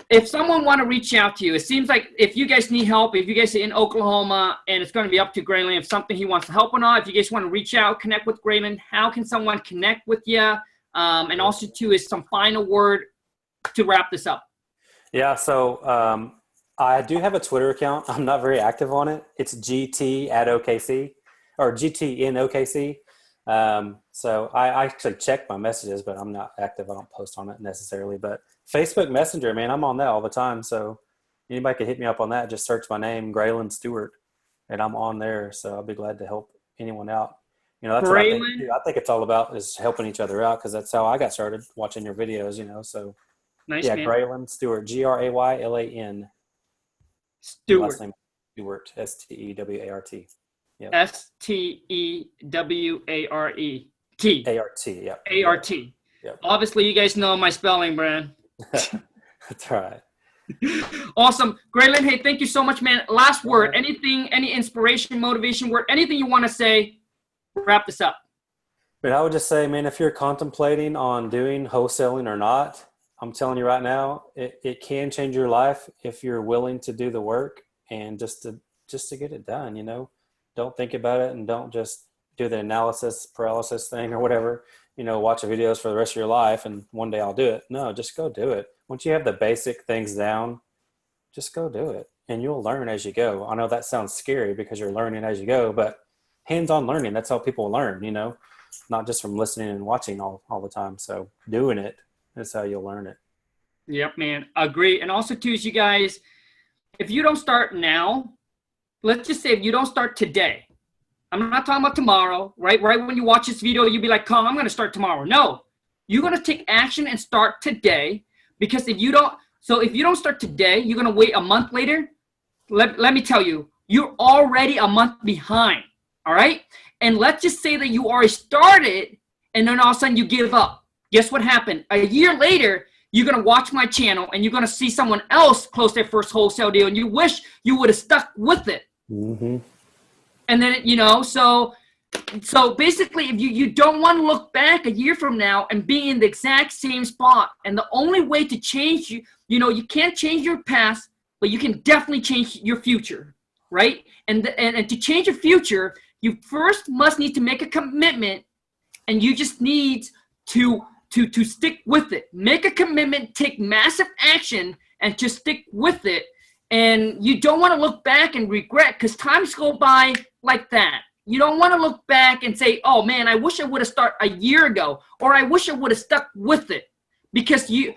if someone want to reach out to you, it seems like if you guys need help, if you guys are in Oklahoma, and it's going to be up to Graylan if something he wants to help or not, if you guys want to reach out, connect with Graylan, how can someone connect with you? And also, too, is some final word to wrap this up. Yeah, so I do have a Twitter account. I'm not very active on it. It's GT@OKC or GTNOKC. So I actually check my messages, but I'm not active. I don't post on it necessarily, but Facebook Messenger, man, I'm on that all the time. So anybody can hit me up on that. Just search my name, Graylan Stewart, and I'm on there. So I'll be glad to help anyone out. That's what I think it's all about is helping each other out. Cause that's how I got started watching your videos, so nice, yeah, man. Graylan Stewart, Graylan Stewart. Last name Stewart, Stewart. Yep. Stewart. ART, yeah. ART. Yep. Obviously, you guys know my spelling, Brand. That's right. Awesome. Graylan, hey, thank you so much, man. Last word, anything, any inspiration, motivation word, anything you want to say, wrap this up. But I would just say, man, if you're contemplating on doing wholesaling or not, I'm telling you right now, it can change your life if you're willing to do the work and just to get it done, Don't think about it and don't just do the analysis paralysis thing or whatever, watch the videos for the rest of your life and one day I'll do it. No, just go do it. Once you have the basic things down, just go do it. and you'll learn as you go. I know that sounds scary because you're learning as you go, but hands-on learning, that's how people learn, not just from listening and watching all the time. So doing it is how you'll learn it. Yep, man. Agree. And also too, is you guys, if you don't start now, let's just say if you don't start today, I'm not talking about tomorrow, right? Right when you watch this video, you'll be like, Khang, I'm going to start tomorrow. No, you're going to take action and start today, because if you don't start today, you're going to wait a month later. Let me tell you, you're already a month behind, all right? And let's just say that you already started and then all of a sudden you give up. Guess what happened? A year later, you're going to watch my channel and you're going to see someone else close their first wholesale deal and you wish you would have stuck with it. Mm-hmm. And then, so basically if you don't want to look back a year from now and be in the exact same spot, and the only way to change, you can't change your past, but you can definitely change your future, right? And to change your future, you first must need to make a commitment, and you just need to stick with it. Make a commitment, take massive action, and just stick with it. And you don't want to look back and regret, because times go by like that. You don't want to look back and say, oh man, I wish I would have started a year ago, or I wish I would have stuck with it. Because you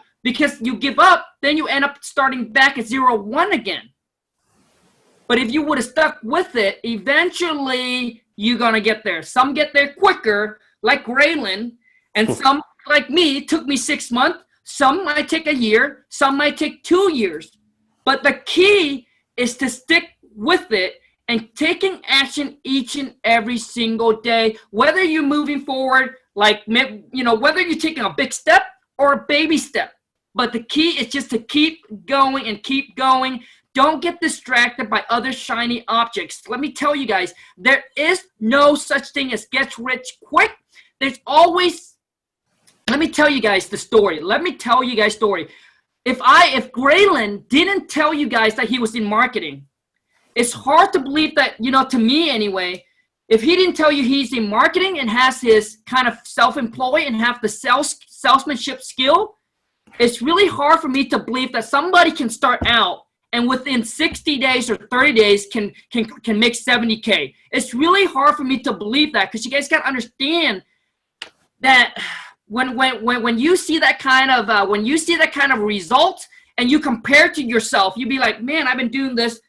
give up, then you end up starting back at 0-1 again. But if you would have stuck with it, eventually you're going to get there. Some get there quicker, like Graylan, and some, like me, took me 6 months. Some might take a year. Some might take 2 years. But the key is to stick with it and taking action each and every single day, whether you're moving forward, whether you're taking a big step or a baby step. But the key is just to keep going and keep going. Don't get distracted by other shiny objects. Let me tell you guys, there is no such thing as get rich quick. There's always, let me tell you guys the story. If Graylan didn't tell you guys that he was in marketing, it's hard to believe that, to me anyway, if he didn't tell you he's in marketing and has his kind of self-employed and have the salesmanship skill, it's really hard for me to believe that somebody can start out and within 60 days or 30 days can make 70K. It's really hard for me to believe that, because you guys got to understand that when you see that kind of result and you compare to yourself, you be like, man, I've been doing this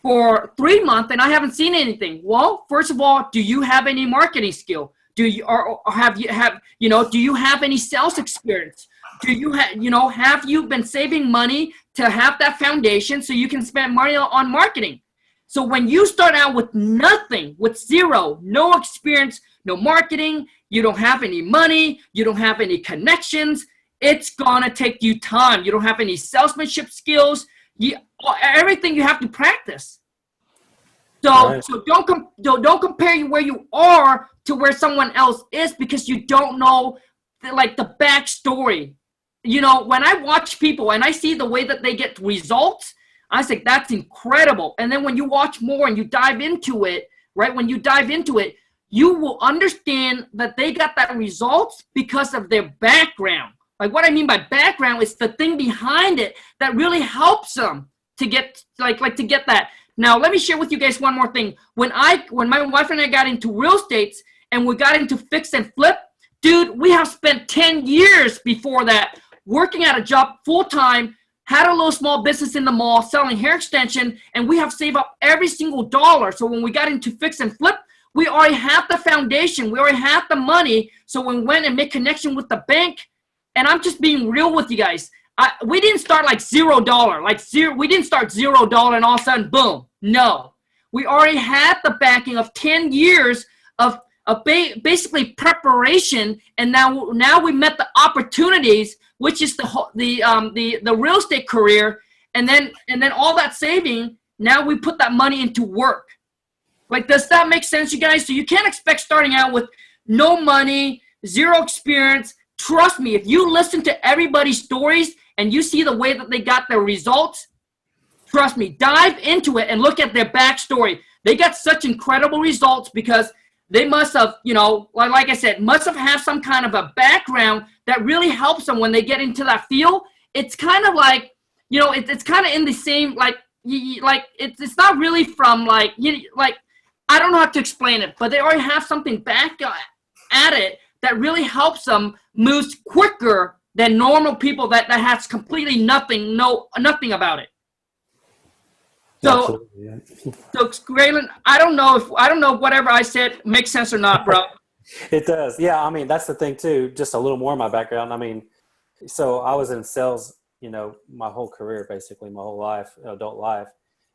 for 3 months and I haven't seen anything. Well, first of all, do you have any marketing skill? Do you do you have any sales experience? Do you have you been saving money to have that foundation so you can spend money on marketing? So when you start out with nothing, with zero, no experience, no marketing, you don't have any money, you don't have any connections, it's gonna take you time. You don't have any salesmanship skills. Everything you have to practice. So don't compare you where you are to where someone else is, because you don't know the backstory. When I watch people and I see the way that they get results, I say that's incredible. And then when you watch more and you dive into it, right? When you dive into it, you will understand that they got that results because of their background. Like what I mean by background is the thing behind it that really helps them to get to get that. Now let me share with you guys one more thing. When my wife and I got into real estate and we got into fix and flip, dude, we have spent 10 years before that working at a job full time, had a little small business in the mall selling hair extension, and we have saved up every single dollar. So when we got into fix and flip, we already had the foundation. We already had the money. So when we went and made connection with the bank, and I'm just being real with you guys, we didn't start $0. We didn't start $0 and all of a sudden, boom. No. We already had the backing of 10 years of basically preparation, and now we met the opportunities, which is the real estate career, and then all that saving, now we put that money into work. Does that make sense, you guys? So you can't expect starting out with no money, zero experience. Trust me, if you listen to everybody's stories and you see the way that they got their results, trust me, dive into it and look at their backstory. They got such incredible results because they must have, like I said, must have had some kind of a background that really helps them when they get into that field. It's kind of like, it's kind of in the same, like it's not really from like like I don't know how to explain it, but they already have something back at it that really helps them move quicker than normal people that has completely nothing about it. So, yeah. so Graylan, I don't know if whatever I said makes sense or not, bro. It does. Yeah. I mean, that's the thing too, just a little more of my background. I mean, so I was in sales, my whole career, basically my whole life, adult life.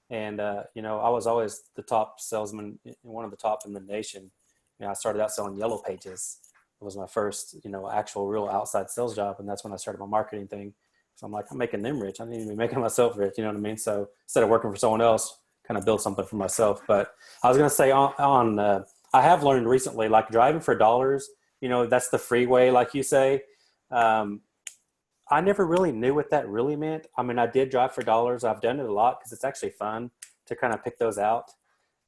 And, I was always the top salesman, one of the top in the nation. I started out selling yellow pages. It was my first, actual real outside sales job. And that's when I started my marketing thing. So I'm like, I'm making them rich. I need to be making myself rich. You know what I mean? So instead of working for someone else, kind of build something for myself. But I was going to say I have learned recently, like driving for dollars, that's the freeway, like you say. I never really knew what that really meant. I mean, I did drive for dollars. I've done it a lot because it's actually fun to kind of pick those out.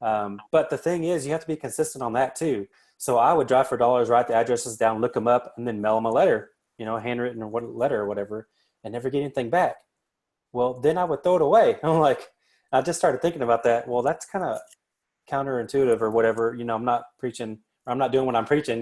But the thing is, you have to be consistent on that too. So I would drive for dollars, write the addresses down, look them up, and then mail them a letter, handwritten or what letter or whatever, and never get anything back. Well, then I would throw it away. I'm like, I just started thinking about that. Well, that's kind of counterintuitive or whatever. I'm not preaching, or I'm not doing what I'm preaching,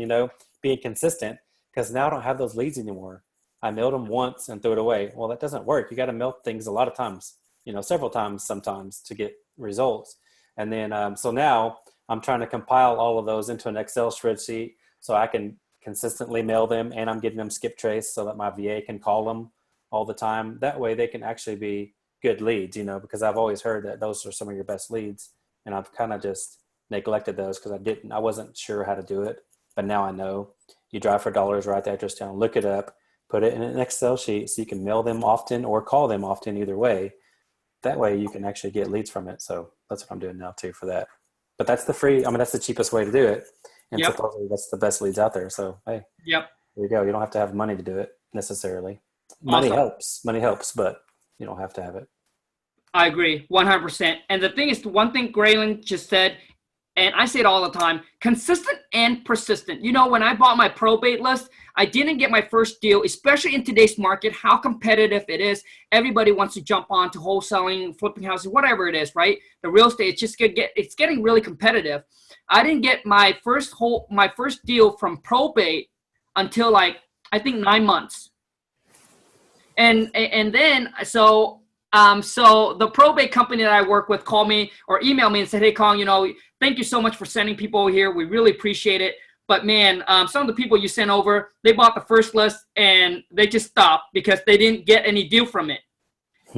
being consistent, because now I don't have those leads anymore. I mailed them once and threw it away. Well, that doesn't work. You got to mail things a lot of times, several times sometimes to get results. And then, so now I'm trying to compile all of those into an Excel spreadsheet so I can consistently mail them, and I'm getting them skip trace so that my VA can call them all the time. That way they can actually be good leads, because I've always heard that those are some of your best leads. And I've kind of just neglected those because I wasn't sure how to do it. But now I know. You drive for dollars, write the address down, look it up, put it in an Excel sheet so you can mail them often or call them often, either way. That way you can actually get leads from it. So that's what I'm doing now too for that. But that's that's the cheapest way to do it. And supposedly that's the best leads out there. So, hey, there you go. You don't have to have money to do it necessarily. Money helps, but you don't have to have it. I agree 100%. And the thing is, the one thing Graylan just said, and I say it all the time, consistent and persistent. When I bought my probate list, I didn't get my first deal, especially in today's market, how competitive it is. Everybody wants to jump on to wholesaling, flipping houses, whatever it is, right? The real estate, it's getting really competitive. I didn't get my first deal from probate until I think 9 months. And then, so the probate company that I work with called me or emailed me and said, hey, Khang, thank you so much for sending people over here. We really appreciate it. But man, some of the people you sent over, they bought the first list and they just stopped because they didn't get any deal from it.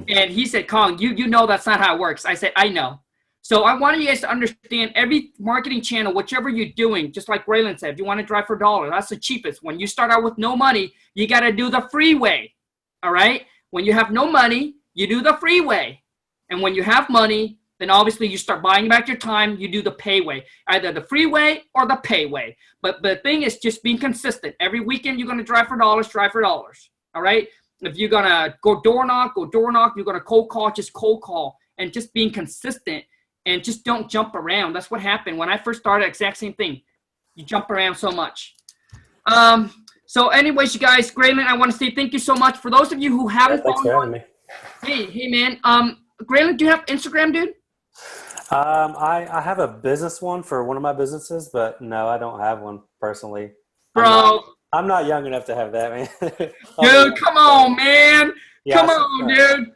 And he said, Khang, you know that's not how it works. I said, I know. So I want you guys to understand every marketing channel, whichever you're doing, just like Graylan said, if you want to drive for $1, that's the cheapest. When you start out with no money, you got to do the freeway. All right? When you have no money, you do the freeway. And when you have money, then obviously you start buying back your time. You do the payway, either the freeway or the payway. But the thing is just being consistent. Every weekend you're going to drive for $. All right? If you're going to go door knock. You're going to cold call, just cold call. And just being consistent and just don't jump around. That's what happened. When I first started, exact same thing. You jump around so much. So anyways, you guys, Graylan, I want to say thank you so much. For those of you who haven't thanks for having me. Hey, man. Graylan, do you have Instagram, dude? I have a business one for one of my businesses, but no, I don't have one personally. Bro. I'm not young enough to have that, man. Dude, come on, man. Come on, dude.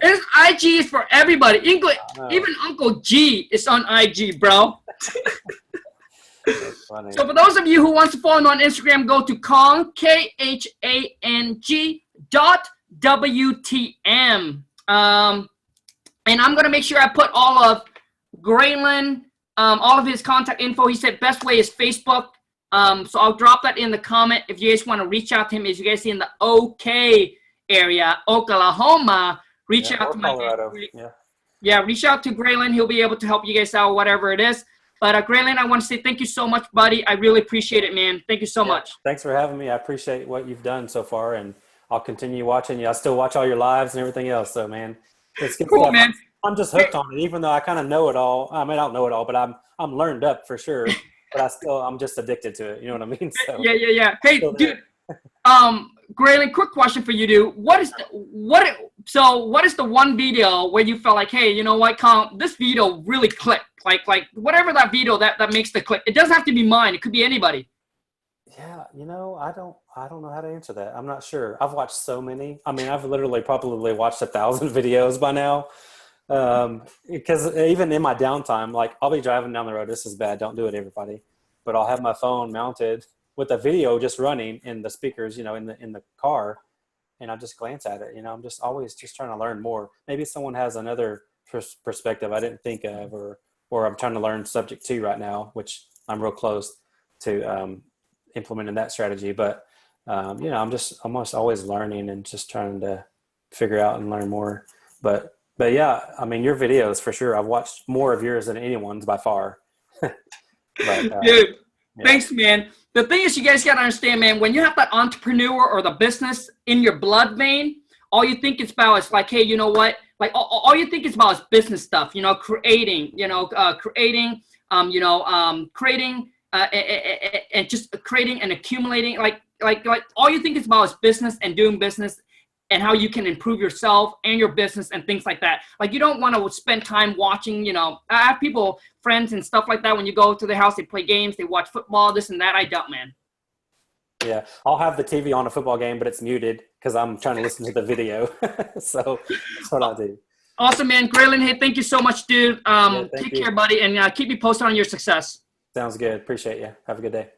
This IG is for everybody. Even Uncle G is on IG, bro. So for those of you who wants to follow me on Instagram, go to Khang, KHANG.WTM. And I'm going to make sure I put all of Graylan, all of his contact info. He said best way is Facebook. So I'll drop that in the comment if you guys want to reach out to him. As you guys see in the OK area, Oklahoma, reach out to Colorado. reach out to Graylan. He'll be able to help you guys out, whatever it is. But Graylan, I want to say thank you so much, buddy. I really appreciate it, man. Thank you so much. Thanks for having me. I appreciate what you've done so far, and I'll continue watching you. I still watch all your lives and everything else. So, man, it's good cool, stuff. Man. I'm just hooked on it, even though I kind of know it all. I mean, I don't know it all, but I'm learned up for sure. But I'm just addicted to it. You know what I mean? So, yeah. Hey, dude, Graylan, quick question for you, dude. What is the one video where you felt like, hey, you know what, Khang, this video really clicked? Like whatever that video that makes the click. It doesn't have to be mine. It could be anybody. Yeah, you know, I don't know how to answer that. I'm not sure. I've watched so many. I mean, I've literally probably watched 1,000 videos by now. Because even in my downtime, like I'll be driving down the road. This is bad. Don't do it, everybody. But I'll have my phone mounted with a video just running in the speakers, you know, in the car, and I just glance at it. You know, I'm just always just trying to learn more. Maybe someone has another perspective I didn't think of, or I'm trying to learn subject to right now, which I'm real close to implementing that strategy. But you know, I'm just almost always learning and just trying to figure out and learn more. But yeah, I mean, your videos for sure. I've watched more of yours than anyone's by far. But, dude, yeah. Thanks, man. The thing is, you guys got to understand, man, when you have that entrepreneur or the business in your blood vein, all you think it's about is like, hey, you know what? Like all you think is about is business stuff, you know, creating, and just creating and accumulating. Like all you think is about is business and doing business and how you can improve yourself and your business and things like that. Like you don't want to spend time watching, you know, I have people, friends and stuff like that. When you go to their house, they play games, they watch football, this and that. I don't, man. Yeah, I'll have the TV on a football game, but it's muted because I'm trying to listen to the video. So that's what I do. Awesome, man. Graylan, hey, thank you so much, dude. Yeah, Take care, buddy, and keep me posted on your success. Sounds good. Appreciate you. Have a good day.